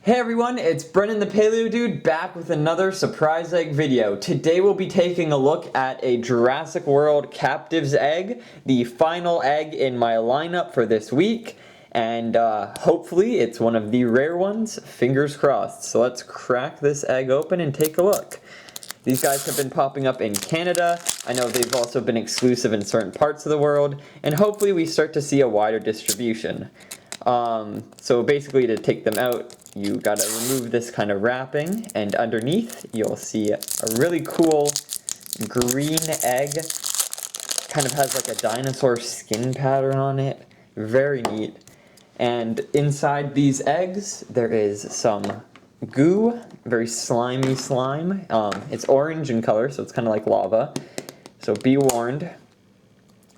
Hey everyone, it's Brennan the Paleo Dude back with another surprise egg video. Today we'll be taking a look at a Jurassic World Captivz egg, the final egg in my lineup for this week, and hopefully it's one of the rare ones, fingers crossed. So let's crack this egg open and take a look. These guys have been popping up in Canada. I know they've also been exclusive in certain parts of the world, and hopefully we start to see a wider distribution. So basically to take them out, you gotta remove this kind of wrapping, and underneath you'll see a really cool green egg. Kind of has like a dinosaur skin pattern on it. Very neat. And inside these eggs there is some goo, very slimy slime. It's orange in color, so it's kind of like lava. So be warned.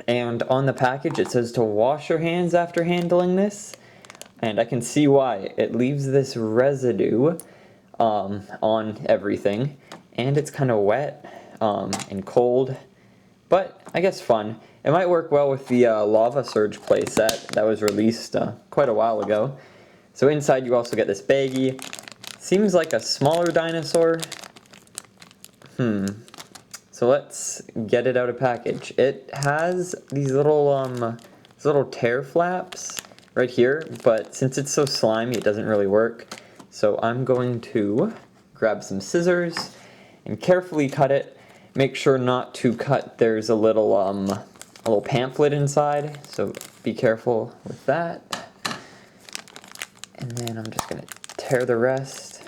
And on the package it says to wash your hands after handling this. And I can see why. It leaves this residue on everything. And it's kind of wet and cold. But I guess fun. It might work well with the Lava Surge playset that was released quite a while ago. So inside you also get this baggie. Seems like a smaller dinosaur. So let's get it out of package. It has these little tear flaps right here, but since it's so slimy it doesn't really work. So I'm going to grab some scissors and carefully cut it. Make sure not to cut, there's a little pamphlet inside, so be careful with that. And then I'm just going to tear the rest.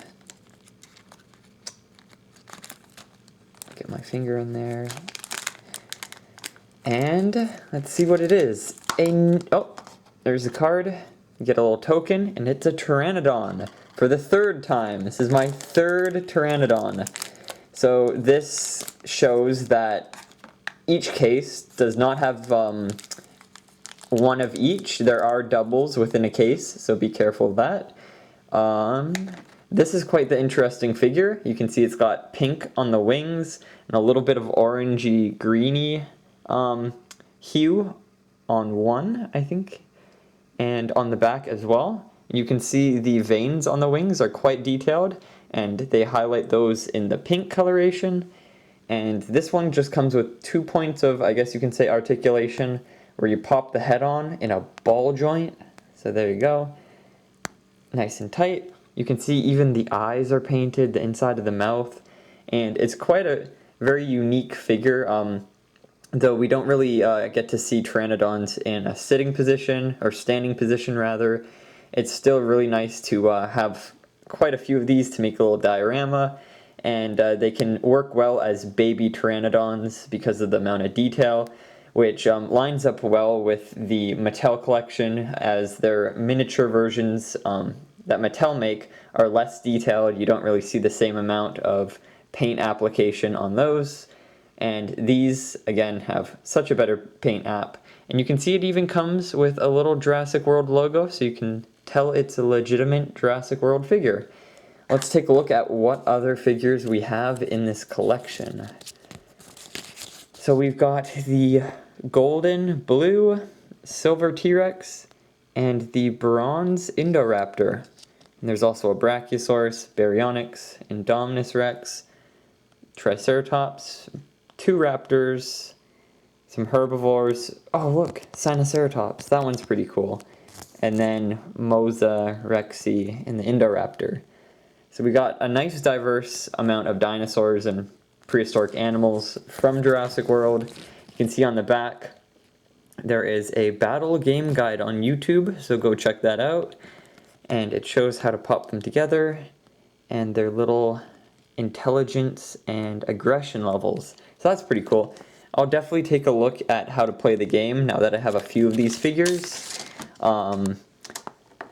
Get my finger in there. And let's see what it is. There's a card. You get a little token, and it's a Pteranodon for the third time. This is my third Pteranodon. So this shows that each case does not have one of each. There are doubles within a case, so be careful of that. This is quite the interesting figure. You can see it's got pink on the wings and a little bit of orangey greeny hue on one, I think, and on the back as well. You can see the veins on the wings are quite detailed, and they highlight those in the pink coloration. And this one just comes with 2 points of, I guess you can say, articulation, where you pop the head on in a ball joint. So there you go. Nice and tight. You can see even the eyes are painted, the inside of the mouth, and it's quite a very unique figure. Though we don't really get to see Pteranodons in a sitting position, or standing position rather, it's still really nice to have quite a few of these to make a little diorama, and they can work well as baby Pteranodons because of the amount of detail, which lines up well with the Mattel collection, as their miniature versions that Mattel make are less detailed. You don't really see the same amount of paint application on those. And these, again, have such a better paint app. And you can see it even comes with a little Jurassic World logo, so you can tell it's a legitimate Jurassic World figure. Let's take a look at what other figures we have in this collection. So we've got the golden, blue, silver T-Rex, and the bronze Indoraptor. And there's also a brachiosaurus, baryonyx, indominus rex, triceratops, 2 raptors, some herbivores. Oh look, Sinoceratops, that one's pretty cool. And then Mosa rexy and the Indoraptor. So we got a nice diverse amount of dinosaurs and prehistoric animals from Jurassic World. You can see on the back there is a battle game guide on YouTube, so go check that out. And it shows how to pop them together and their little intelligence and aggression levels. So that's pretty cool. I'll definitely take a look at how to play the game now that I have a few of these figures.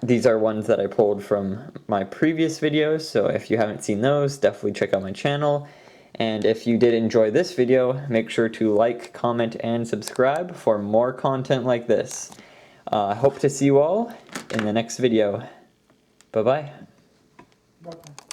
These are ones that I pulled from my previous videos, so if you haven't seen those, definitely check out my channel. And if you did enjoy this video, make sure to like, comment, and subscribe for more content like this. I hope to see you all in the next video. Bye-bye. Bye-bye.